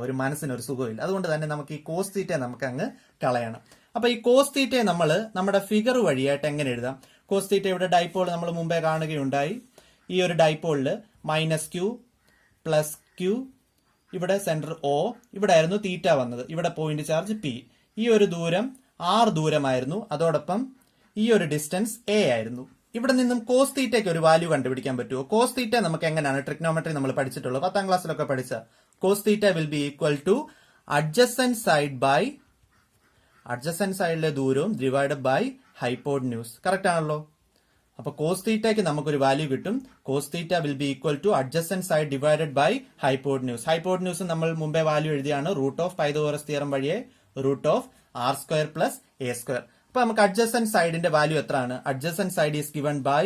ഒരു മനസ്സിനൊരു സുഖമില്ല. അതുകൊണ്ട് തന്നെ നമുക്ക് ഈ കോസ് തീറ്റ നമുക്ക് അങ്ങ് കളയണം. അപ്പൊ ഈ കോസ് തീറ്റയെ നമ്മൾ നമ്മുടെ ഫിഗർ വഴിയായിട്ട് എങ്ങനെ എഴുതാം? കോസ് തീറ്റ ഇവിടെ ഡൈപോൾ നമ്മൾ മുമ്പേ കാണുകയുണ്ടായി. ഈ ഒരു ഡൈപോളില് മൈനസ് ക്യൂ പ്ലസ് ക്യൂ, ഇവിടെ സെന്റർ ഒ, ഇവിടെ ആയിരുന്നു തീറ്റ വന്നത്, ഇവിടെ പോയിന്റ് ചാർജ് പി. ഈ ഒരു ദൂരം ആർ ദൂരമായിരുന്നു, അതോടൊപ്പം ഈ ഒരു ഡിസ്റ്റൻസ് എ ആയിരുന്നു. ഇവിടെ നിന്നും കോസ് തീറ്റയ്ക്ക് ഒരു വാല്യൂ കണ്ടുപിടിക്കാൻ പറ്റുമോ? കോസ് തീറ്റ നമുക്ക് എങ്ങനെയാണ് ട്രിഗ്നോമെട്രി നമ്മൾ പഠിച്ചിട്ടുള്ളത്, 10ാം ക്ലാസ്സിലൊക്കെ പഠിച്ച cos theta will be equal to adjacent side by adjacent സൈഡിലെ ദൂരവും ഡിവൈഡഡ് ബൈ ഹൈപ്പോട്ന്യൂസ്. കറക്റ്റ് ആണല്ലോ? അപ്പൊ കോസ് തീറ്റയ്ക്ക് നമുക്കൊരു വാല്യൂ കിട്ടും. Cos theta will be equal to adjacent side divided by hypotenuse. Hypotenuse നമ്മൾ മുമ്പേ വാല്യൂ എഴുതിയാണ്, റൂട്ട് ഓഫ് പൈതഗോറസ് തിയറം വഴിയെ root of R square plus A square. അപ്പൊ നമുക്ക് അഡ്ജസന്റ് സൈഡിന്റെ വാല്യൂ എത്രയാണ്? Adjacent side is given by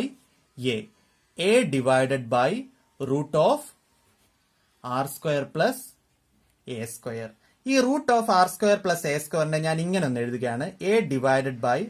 A divided by root of R square plus A square. ഈ root of R square plus A സ്ക്വയറിനെ ഞാൻ ഇങ്ങനെ ഒന്ന് എഴുതുകയാണ്, A divided by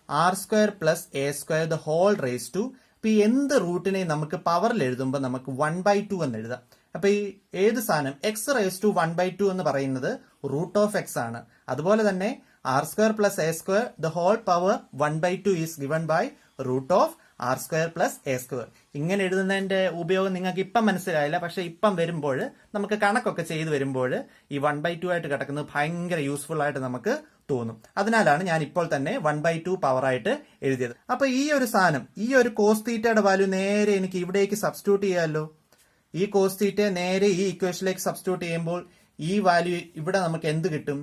R square plus A square the whole raise to. ഇപ്പൊ ഈ എന്ത് റൂട്ടിനെ നമുക്ക് പവറിൽ എഴുതുമ്പോൾ നമുക്ക് 1/2 എന്ന് എഴുതാം. അപ്പൊ ഈ ഏത് സാധനം എക്സ് റേസ് ടു 1/2 എന്ന് പറയുന്നത് റൂട്ട് ഓഫ് എക്സ് ആണ്. അതുപോലെ തന്നെ R square plus A square the whole power 1/2 is given by root of R square plus A square. ഇങ്ങനെ എഴുതുന്നതിന്റെ ഉപയോഗം നിങ്ങൾക്ക് ഇപ്പം മനസ്സിലായില്ല, പക്ഷെ ഇപ്പം വരുമ്പോൾ നമുക്ക് കണക്കൊക്കെ ചെയ്ത് വരുമ്പോൾ ഈ 1/2 ആയിട്ട് കിടക്കുന്നത് ഭയങ്കര യൂസ്ഫുൾ ആയിട്ട് നമുക്ക് തോന്നും. അതിനാലാണ് ഞാൻ ഇപ്പോൾ തന്നെ 1/2 പവർ ആയിട്ട് എഴുതിയത്. അപ്പൊ ഈ ഒരു സാധനം, ഈ ഒരു കോസ് തീറ്റയുടെ വാല്യൂ നേരെ എനിക്ക് ഇവിടേക്ക് സബ്സ്റ്റിറ്റ്യൂട്ട് ചെയ്യാമല്ലോ. ഈ കോസ് തീറ്റയെ നേരെ ഈ ഇക്വേഷനിലേക്ക് സബ്സ്റ്റിറ്റ്യൂട്ട് ചെയ്യുമ്പോൾ ഈ വാല്യൂ ഇവിടെ നമുക്ക് എന്ത് കിട്ടും?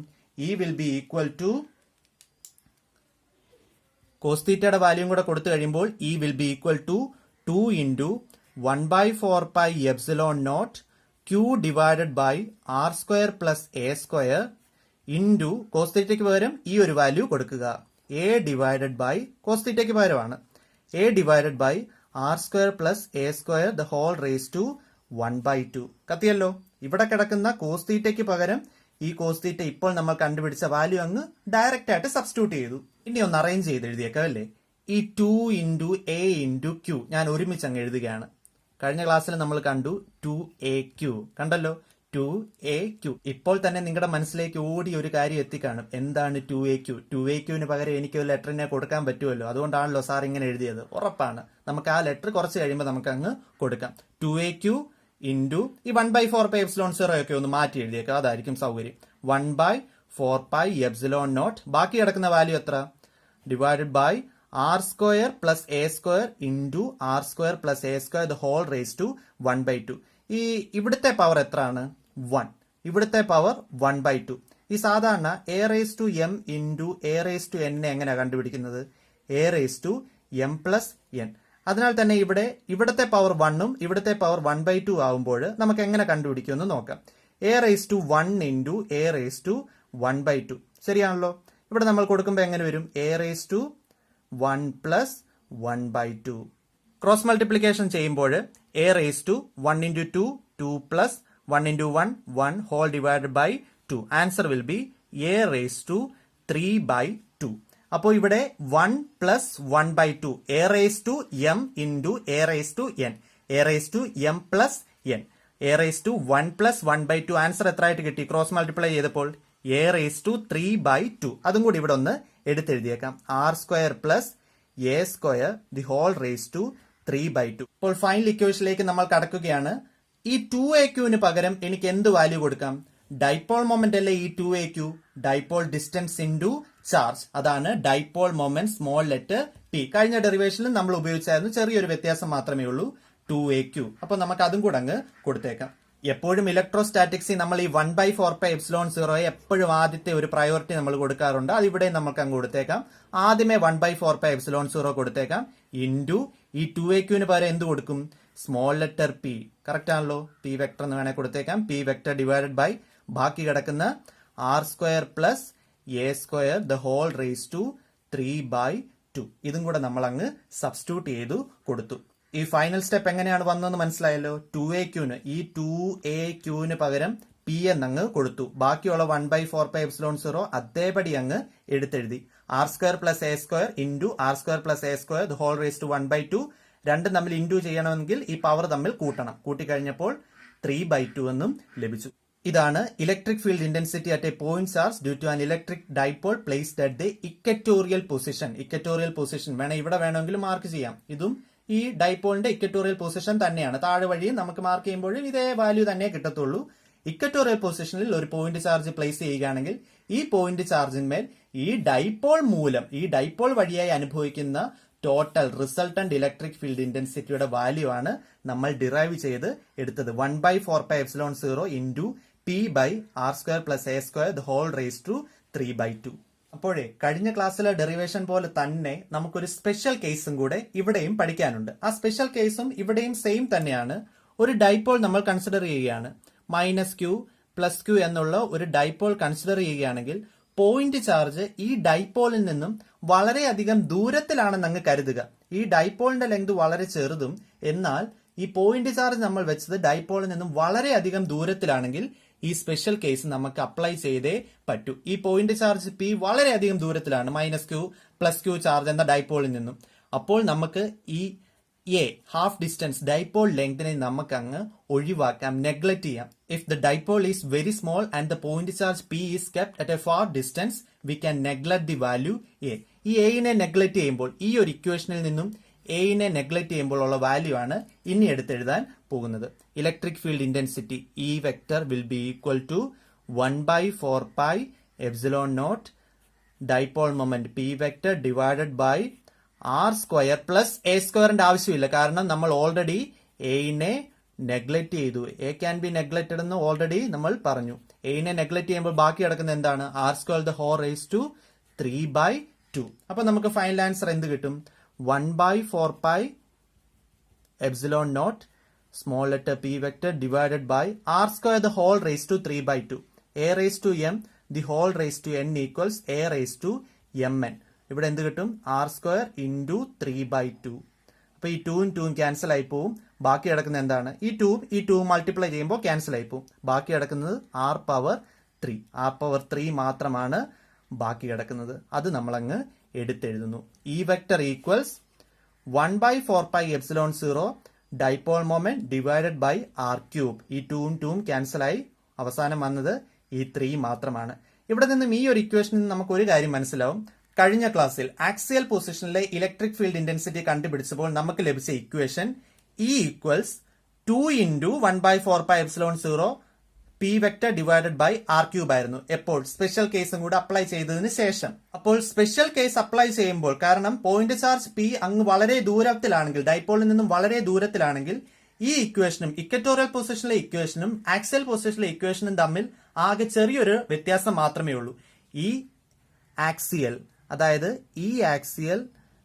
E will be equal to cos തീറ്റയുടെ വാല്യൂം കൂടെ കൊടുത്തു കഴിയുമ്പോൾ E will be equal to 2 into 1/4π epsilon naught Q divided by R square plus A square into cos തീറ്റയ്ക്ക് പകരം ഈ ഒരു വാല്യൂ കൊടുക്കുക, എ ഡിവൈഡഡ് ബൈ കോസ് തീറ്റയ്ക്ക് പകരമാണ്, A divided by R square plus A square the whole raise to 1/2. കത്തിയല്ലോ? ഇവിടെ കിടക്കുന്ന കോസ് തീറ്റയ്ക്ക് പകരം ഈ കോസ് തീറ്റ ഇപ്പോൾ നമ്മൾ കണ്ടുപിടിച്ച വാല്യൂ അങ്ങ് ഡയറക്റ്റ് ആയിട്ട് സബ്സ്റ്റിറ്റ്യൂട്ട് ചെയ്തു. ഇനി ഒന്ന് അറേഞ്ച് ചെയ്ത് എഴുതിയേക്കാം അല്ലേ? ഈ 2 ഇൻറ്റു എ ഇൻറ്റു ക്യൂ ഞാൻ ഒരുമിച്ച് അങ്ങ് എഴുതുകയാണ്. കഴിഞ്ഞ ക്ലാസ്സിൽ നമ്മൾ കണ്ടു 2AQ, കണ്ടല്ലോ? 2AQ. ഇപ്പോൾ തന്നെ നിങ്ങളുടെ മനസ്സിലേക്ക് ഓടി ഒരു കാര്യം എത്തിക്കാണും, എന്താണ് 2AQ? 2AQന് പകരം എനിക്ക് ഒരു ലെറ്ററിനെ കൊടുക്കാൻ പറ്റുമല്ലോ, അതുകൊണ്ടാണല്ലോ സാർ ഇങ്ങനെ എഴുതിയത്. ഉറപ്പാണ്, നമുക്ക് ആ ലെറ്റർ കുറച്ച് കഴിയുമ്പോൾ നമുക്ക് അങ്ങ് കൊടുക്കാം. 2AQ ഇൻറ്റു ഈ 1/4π എപ്സിലോൺ 0 ഒക്കെ ഒന്ന് മാറ്റി എഴുതിയേക്കാം, അതായിരിക്കും സൗകര്യം. 1/4π എപ്സിലോൺ നോട്ട്, ബാക്കി കിടക്കുന്ന വാല്യൂ എത്ര? Divided by R square plus A square into R square plus A square the whole raise to 1/2. ഈ ഇവിടുത്തെ പവർ എത്രയാണ്? 1. ഇവിടുത്തെ പവർ 1/2. ഈ സാധാരണ A raise to M into A raise to N എങ്ങനെയാണ് കണ്ടുപിടിക്കുന്നത്? A raise to M plus N. അതിനാൽ തന്നെ ഇവിടത്തെ പവർ 1ഉം ഇവിടത്തെ പവർ 1/2 ആവുമ്പോൾ നമുക്ക് എങ്ങനെ കണ്ടുപിടിക്കുമെന്ന് നോക്കാം. A raise to 1 into A raise to 1/2. ശരിയാണല്ലോ. ഇവിടെ നമ്മൾ കൊടുക്കുമ്പോൾ എങ്ങനെ വരും? A raise to 1 plus 1/2. Cross multiplication ചെയ്യുമ്പോൾ A raise to 1 into 2 2 plus 1 into 1 1 whole divided by 2. Answer will be A raise to 3/2. അപ്പോൾ ഇവിടെ 1 plus 1/2 A raise to M into A raise to N. A raise to M plus N. A raise to 1 plus 1/2. Answer എത്ര ആയിട്ട് കിട്ടി? ക്രോസ് മൾട്ടിപ്ലൈ ചെയ്തപ്പോൾ എ റേസ് ടു 3/2. അതും കൂടി ഇവിടെ ഒന്ന് എടുത്തെഴുതിയേക്കാം. R square plus A square the whole raise to 3/2. ഇപ്പോൾ ഫൈനൽ ഇക്വേഷനിലേക്ക് നമ്മൾ കടക്കുകയാണ്. ഈ 2aq പകരം എനിക്ക് എന്ത് വാല്യൂ കൊടുക്കാം? ഡൈപോൾ മൊമെന്റ് അല്ലേ ഈ 2aq? Dipole distance into charge. അതാണ് dipole moment small letter P. കഴിഞ്ഞ ഡെറിവേഷനിൽ നമ്മൾ ഉപയോഗിച്ചായിരുന്നു. ചെറിയൊരു വ്യത്യാസം മാത്രമേ ഉള്ളൂ. 2aq. അപ്പൊ നമുക്ക് അതും കൂടെ അങ്ങ് കൊടുത്തേക്കാം. എപ്പോഴും ഇലക്ട്രോസ്റ്റാറ്റിക്സിൽ നമ്മൾ ഈ 1/4πε0 എപ്പോഴും ആദ്യത്തെ ഒരു പ്രയോറിറ്റി നമ്മൾ കൊടുക്കാറുണ്ട്. അത് ഇവിടെ നമുക്ക് അങ്ങ് കൊടുത്തേക്കാം. ആദ്യമേ 1/4πε0 കൊടുത്തേക്കാം. ഇൻറ്റു ഈ 2aq പകരം എന്ത് കൊടുക്കും? Small letter P. കറക്റ്റ് ആണല്ലോ. പി വെക്ടർ എന്ന് വേണേൽ കൊടുത്തേക്കാം. പി വെക്ടർ ഡിവൈഡഡ് ബൈ ബാക്കി കിടക്കുന്ന R square plus A square the whole raise to 3/2. ഇതും കൂടെ നമ്മൾ അങ്ങ് സബ്സ്റ്റിറ്റ്യൂട്ട് ചെയ്തു കൊടുത്തു. ഈ ഫൈനൽ സ്റ്റെപ്പ് എങ്ങനെയാണ് വന്നതെന്ന് മനസ്സിലായല്ലോ. 2aq ഈ 2aq പകരം പി എന്നങ്ങ് കൊടുത്തു. ബാക്കിയുള്ള 1/4πε0 അതേപടി അങ്ങ് എടുത്തെഴുതി. R square plus A square into R square plus A square the whole raise to 1/2. രണ്ടും തമ്മിൽ ഇൻറ്റു ചെയ്യണമെങ്കിൽ ഈ പവർ തമ്മിൽ കൂട്ടണം. കൂട്ടിക്കഴിഞ്ഞപ്പോൾ 3/2 എന്നും ലഭിച്ചു. ഇതാണ് electric field intensity at a point charge due to an electric dipole placed at the equatorial position. Equatorial position ഇവിടെ വേണമെങ്കിൽ മാർക്ക് ചെയ്യാം. ഇതും ഈ ഡൈപോളിന്റെ ഇക്വറ്റോറിയൽ പൊസിഷൻ തന്നെയാണ്. താഴെ വഴി നമുക്ക് മാർക്ക് ചെയ്യുമ്പോഴും ഇതേ വാല്യൂ തന്നെ കിട്ടത്തുള്ളൂ. ഇക്വറ്റോറിയൽ പൊസിഷനിൽ ഒരു പോയിന്റ് ചാർജ് പ്ലേസ് ചെയ്യുകയാണെങ്കിൽ ഈ പോയിന്റ് ചാർജിന്മേൽ ഈ ഡൈപോൾ വഴിയായി അനുഭവിക്കുന്ന ടോട്ടൽ റിസൾട്ടന്റ് ഇലക്ട്രിക് ഫീൽഡ് ഇന്റൻസിറ്റിയുടെ വാല്യൂ ആണ് നമ്മൾ ഡിറൈവ് ചെയ്ത് എടുത്തത്. 1/4πε0 into P by R square plus A square the whole raise to 3/2. അപ്പോഴേ കഴിഞ്ഞ ക്ലാസ്സിലെ ഡെറിവേഷൻ പോലെ തന്നെ നമുക്കൊരു സ്പെഷ്യൽ കേസും കൂടെ ഇവിടെയും പഠിക്കാനുണ്ട്. ആ സ്പെഷ്യൽ കേസും ഇവിടെയും സെയിം തന്നെയാണ്. ഒരു ഡൈപോൾ നമ്മൾ കൺസിഡർ ചെയ്യുകയാണ്. -q + q എന്നുള്ള ഒരു ഡൈപോൾ കൺസിഡർ ചെയ്യുകയാണെങ്കിൽ പോയിന്റ് ചാർജ് ഈ ഡൈപോളിൽ നിന്നും വളരെയധികം ദൂരത്തിലാണെന്ന് അങ്ങ് കരുതുക. ഈ ഡൈപോളിന്റെ ലെങ്ത് വളരെ ചെറുതും എന്നാൽ ഈ പോയിന്റ് ചാർജ് നമ്മൾ വെച്ചത് ഡൈപോളിൽ നിന്നും വളരെയധികം ദൂരത്തിലാണെങ്കിൽ ഈ സ്പെഷ്യൽ കേസ് നമുക്ക് അപ്ലൈ ചെയ്തേ പറ്റൂ. ഈ പോയിന്റ് ചാർജ് പി വളരെയധികം ദൂരത്തിലാണ് -q + q ചാർജ് എന്ന ഡൈപോളിൽ നിന്നും. അപ്പോൾ നമുക്ക് ഈ എ ഹാഫ് ഡിസ്റ്റൻസ് ഡൈപോൾ ലെങ്തിനെ നമുക്ക് അങ്ങ് ഒഴിവാക്കാം, നെഗ്ലക്ട് ചെയ്യാം. If the dipole is very small and the point charge P is kept at A far distance we can neglect the value A. ഈ എയിനെ നെഗ്ലക്ട് ചെയ്യുമ്പോൾ ഈ ഒരു ഇക്വേഷനിൽ നിന്നും എയിനെ നെഗ്ലക്ട് ചെയ്യുമ്പോൾ ഉള്ള വാല്യൂ ആണ് ഇനി എടുത്തെഴുതാൻ പോകുന്നത്. Electric field intensity E vector will be equal to 1/4πε0 dipole moment P vector divided by R square plus A സ്ക്വയറിന്റെ ആവശ്യമില്ല. കാരണം നമ്മൾ ഓൾറെഡി എയിനെ നെഗ്ലക്ട് ചെയ്തു. എ ക്യാൻ ബി നെഗ്ലക്റ്റഡ് എന്ന് ഓൾറെഡി നമ്മൾ പറഞ്ഞു. എയിനെ നെഗ്ലക്ട് ചെയ്യുമ്പോൾ ബാക്കി കിടക്കുന്ന എന്താണ്? R square the whole raise to 3/2. അപ്പൊ നമുക്ക് ഫൈനൽ ആൻസർ എന്ത് കിട്ടും? 1/4πε0 small letter P vector divided by R square the whole raise to 3/2. A raise to M the whole raise to N equals A raise to M N. ഇവിടെ എന്ത് കിട്ടും? R square into 3/2. അപ്പൊ ഈ 2ഉം 2ഉം ക്യാൻസൽ ആയി പോവും. ബാക്കി കിടക്കുന്ന എന്താണ്? ഈ 2 മൾട്ടിപ്ലൈ ചെയ്യുമ്പോൾ ക്യാൻസൽ ആയി പോവും. ബാക്കി കിടക്കുന്നത് ആർ പവർ 3 മാത്രമാണ് ബാക്കി കിടക്കുന്നത്. അത് നമ്മളങ്ങ് എടുത്തെഴുതുന്നു. E vector equals 1/4πε0 dipole moment divided by R cube. ഈ 2ഉം 2ഉം ക്യാൻസൽ ആയി അവസാനം വന്നത് ഈ 3 മാത്രമാണ്. ഇവിടെ നിന്നും ഈ ഒരു ഇക്വേഷനിൽ നിന്ന് നമുക്ക് ഒരു കാര്യം മനസ്സിലാവും. കഴിഞ്ഞ ക്ലാസ്സിൽ ആക്സിയൽ പൊസിഷനിലെ ഇലക്ട്രിക് ഫീൽഡ് ഇന്റൻസിറ്റി കണ്ടുപിടിച്ചപ്പോൾ നമുക്ക് ലഭിച്ച equation E equals 2 into 1/4πε0 P vector divided by R cube ആയിരുന്നു. എപ്പോൾ? സ്പെഷ്യൽ കേസും കൂടെ അപ്ലൈ ചെയ്തതിന് ശേഷം. അപ്പോൾ സ്പെഷ്യൽ കേസ് അപ്ലൈ ചെയ്യുമ്പോൾ, കാരണം പോയിന്റ് ചാർജ് പി അങ്ങ് വളരെ ദൂരത്തിലാണെങ്കിൽ, ഡൈപോളിൽ നിന്നും വളരെ ദൂരത്തിലാണെങ്കിൽ ഈ ഇക്വേഷനും ഇക്വറ്റോറിയൽ പൊസിഷനിലെ ഇക്വേഷനും ആക്സിയൽ പൊസിഷനിലെ ഇക്വേഷനും തമ്മിൽ ആകെ ചെറിയൊരു വ്യത്യാസം മാത്രമേ ഉള്ളൂ. ഈ ആക്സിയൽ, അതായത് ഈ axial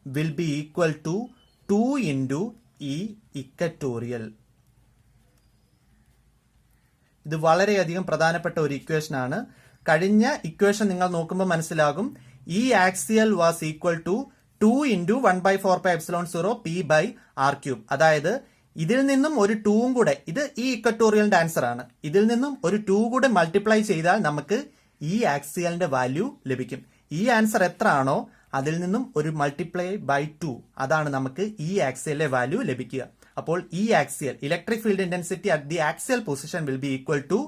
will be equal to 2 into ഈ ഇക്വറ്റോറിയൽ. ഇത് വളരെയധികം പ്രധാനപ്പെട്ട ഒരു ഇക്വേഷൻ ആണ്. കഴിഞ്ഞ ഇക്വേഷൻ നിങ്ങൾ നോക്കുമ്പോൾ മനസ്സിലാകും. ഈ axial was equal to 2 into 1/4πε0 p/r³. അതായത് ഇതിൽ നിന്നും ഒരു 2 കൂടെ, ഇത് ഈ ഇക്വറ്റോറിയലിന്റെ ആൻസർ ആണ്, ഇതിൽ നിന്നും ഒരു 2 കൂടെ മൾട്ടിപ്ലൈ ചെയ്താൽ നമുക്ക് ഈ ആക്സിയലിന്റെ വാല്യൂ ലഭിക്കും. ഈ ആൻസർ എത്ര ആണോ അതിൽ നിന്നും ഒരു മൾട്ടിപ്ലൈ ബൈ 2, അതാണ് നമുക്ക് ഈ ആക്സിയലിന്റെ വാല്യൂ ലഭിക്കുക. അപ്പോൾ ഈ axial electric field intensity at the axial position will be equal to,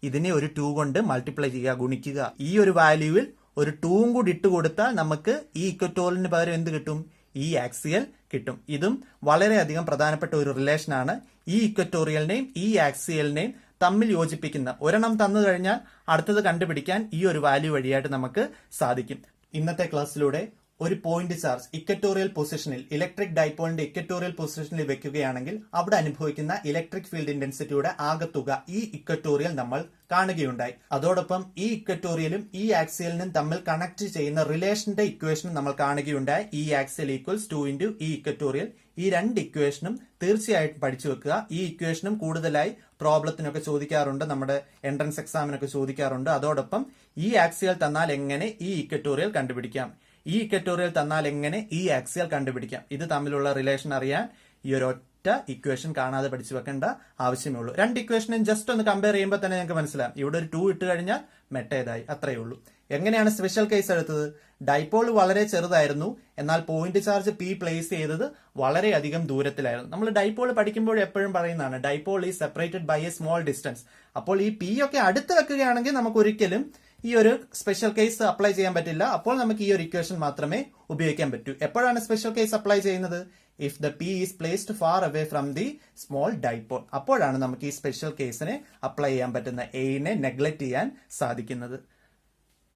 ഇതിനെ ഒരു 2 കൊണ്ട് മൾട്ടിപ്ലൈ ചെയ്യുക, ഗുണിക്കുക. ഈ ഒരു വാല്യൂവിൽ ഒരു 2 കൂടി ഇട്ട് കൊടുത്താൽ നമുക്ക് ഈ ഇക്വറ്റോറിയലിന് പകരം എന്ത് കിട്ടും? ഈ ആക്സിയൽ കിട്ടും. ഇതും വളരെയധികം പ്രധാനപ്പെട്ട ഒരു റിലേഷൻ ആണ്. ഈ ഇക്വറ്റോറിയലിനെയും ഈ ആക്സിയലിനെയും തമ്മിൽ യോജിപ്പിക്കുന്ന ഒരെണ്ണം തന്നു കഴിഞ്ഞാൽ അടുത്തത് കണ്ടുപിടിക്കാൻ ഈ ഒരു വാല്യൂ വഴിയായിട്ട് നമുക്ക് സാധിക്കും. ഇന്നത്തെ ക്ലാസ്സിലൂടെ ഒരു പോയിന്റ് ചാർജ് ഇക്വറ്റോറിയൽ പൊസിഷനിൽ, ഇലക്ട്രിക് ഡൈപോളിന്റെ ഇക്വറ്റോറിയൽ പൊസിഷനിൽ വെക്കുകയാണെങ്കിൽ അവിടെ അനുഭവിക്കുന്ന ഇലക്ട്രിക് ഫീൽഡ് ഇന്റൻസിറ്റിയുടെ ആകെത്തുക ഈ ഇക്വറ്റോറിയൽ നമ്മൾ കാണുകയുണ്ടായി. അതോടൊപ്പം ഈ ഇക്വറ്റോറിയലും ഈ ആക്സിയലിനും തമ്മിൽ കണക്ട് ചെയ്യുന്ന റിലേഷന്റെ ഇക്വേഷനും നമ്മൾ കാണുകയുണ്ടായി. ഈ ആക്സിയൽ ഈക്വൽസ് 2 ഇൻറ്റു ഈ ഇക്വറ്റോറിയൽ. ഈ രണ്ട് ഇക്വേഷനും തീർച്ചയായിട്ടും പഠിച്ചു വെക്കുക. ഈ ഇക്വേഷനും കൂടുതലായി പ്രോബ്ലത്തിനൊക്കെ ചോദിക്കാറുണ്ട്, നമ്മുടെ എൻട്രൻസ് എക്സാമിനൊക്കെ ചോദിക്കാറുണ്ട്. അതോടൊപ്പം ഈ ആക്സിയൽ തന്നാൽ എങ്ങനെ ഈ ഇക്വറ്റോറിയൽ കണ്ടുപിടിക്കാം, ഈ ഇക്വറ്റോറിയൽ തന്നാൽ എങ്ങനെ ഈ ആക്സിയൽ കണ്ടുപിടിക്കാം, ഇത് തമ്മിലുള്ള റിലേഷൻ അറിയാൻ ഈ ഒരു ഒറ്റ ഇക്വേഷൻ കാണാതെ പഠിച്ചു വെക്കേണ്ട ആവശ്യമേ ഉള്ളൂ. രണ്ട് ഇക്വേഷനും ജസ്റ്റ് ഒന്ന് കമ്പയർ ചെയ്യുമ്പോൾ തന്നെ നിങ്ങൾക്ക് മനസ്സിലാവും. ഇവിടെ ഒരു 2 ഇട്ട് കഴിഞ്ഞാൽ മെട്ടേതായി, അത്രയേ ഉള്ളൂ. എങ്ങനെയാണ് സ്പെഷ്യൽ കേസ് എടുത്തത്? ഡൈപോൾ വളരെ ചെറുതായിരുന്നു, എന്നാൽ പോയിന്റ് ചാർജ് പി പ്ലേസ് ചെയ്തത് വളരെയധികം ദൂരത്തിലായിരുന്നു. നമ്മൾ ഡൈപോൾ പഠിക്കുമ്പോൾ എപ്പോഴും പറയുന്നതാണ്, dipole is separated by a small distance. അപ്പോൾ ഈ പി ഒക്കെ അടുത്ത് വെക്കുകയാണെങ്കിൽ നമുക്ക് ഒരിക്കലും ഈ ഒരു സ്പെഷ്യൽ കേസ് അപ്ലൈ ചെയ്യാൻ പറ്റില്ല. അപ്പോൾ നമുക്ക് ഈ ഒരു ഇക്വേഷൻ മാത്രമേ ഉപയോഗിക്കാൻ പറ്റൂ. എപ്പോഴാണ് സ്പെഷ്യൽ കേസ് അപ്ലൈ ചെയ്യുന്നത്? If the P is placed far away from the small dipole. അപ്പോഴാണ് നമുക്ക് ഈ സ്പെഷ്യൽ കേസിനെ അപ്ലൈ ചെയ്യാൻ പറ്റുന്ന, എയിനെ നെഗ്ലക്ട് ചെയ്യാൻ സാധിക്കുന്നത്.